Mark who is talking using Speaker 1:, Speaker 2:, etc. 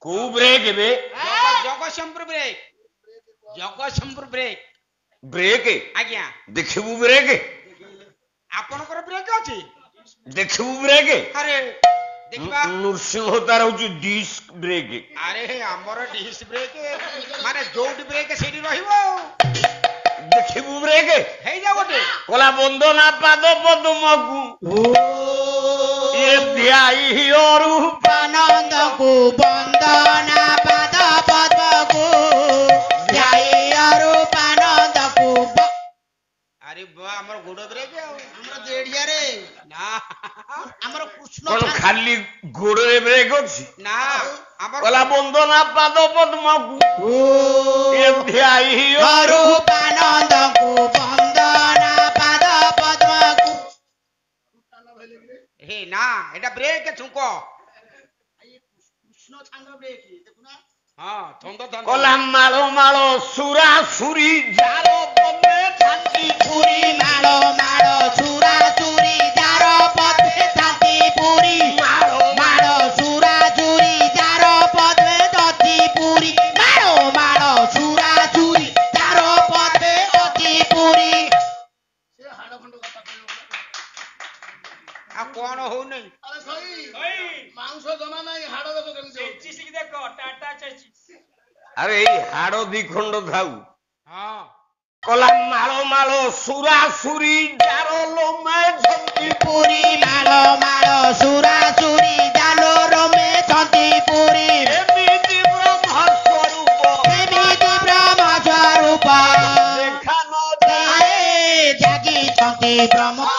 Speaker 1: को ब्रेक बे
Speaker 2: Jagatsinghpur break Jagatsinghpur break
Speaker 1: break
Speaker 2: आज्ञा
Speaker 1: देखिबू ब्रेक
Speaker 2: आपनकर ब्रेक अछि
Speaker 1: देखिबू ब्रेक
Speaker 2: अरे देखबा
Speaker 1: नृसिंह तार होची डिस्क ब्रेक
Speaker 2: अरे हमर डिस्क ब्रेक माने जोट ब्रेक सेडी रहिबो
Speaker 1: देखिबू ब्रेक
Speaker 2: हेई जा गोटे
Speaker 1: कोला बंदना पाद पद्मकु ये ध्याई
Speaker 3: रूपानंद को वंदना पाद पद्म को ध्याई रूपानंद को
Speaker 2: अरे बा हमर गोड़ ब्रेक
Speaker 3: हमर देडिया रे
Speaker 2: ना
Speaker 3: हमर कृष्ण
Speaker 1: कोन खाली गोड़े ब्रेक अछि
Speaker 2: ना हमर
Speaker 1: कोला बंदना पाद पद्मकु ये ध्याई
Speaker 3: रूपानंद को वंदना पाद पद्म को
Speaker 2: हे ना एटा ब्रेक छुको
Speaker 3: कृष्ण छांग ब्रेक देखुना
Speaker 2: हां थंद थंद
Speaker 1: कोला मालो मालो सुरा सुरी जारो पमे थांती
Speaker 3: पुरी मालो मालो सुरा सुरी जारो पद्मे थांती पुरी मालो मालो सुरा सुरी जारो पद्मे थांती पुरी मालो मालो सुरा सुरी जारो पद्मे थांती पुरी से हाड़ खंड कथा
Speaker 2: आ कोन हो नै
Speaker 3: अरे सही मांस जमा नाही हाड़ देखो केमसे चेचिस देखो टाटा चेचिस
Speaker 1: अरे हाड़ो दी खंड थाउ
Speaker 2: हां
Speaker 1: कोला मालो मालो सुरा सुरी जारो लो में झंती
Speaker 3: पुरी मालो मालो सुरा सुरी जालो रमे थांती पुरी
Speaker 1: एमिति ब्रह्म स्वरूप
Speaker 3: एमिति ब्रह्म स्वरूप
Speaker 1: देखा न जाए
Speaker 3: जागी थांती ब्रह्म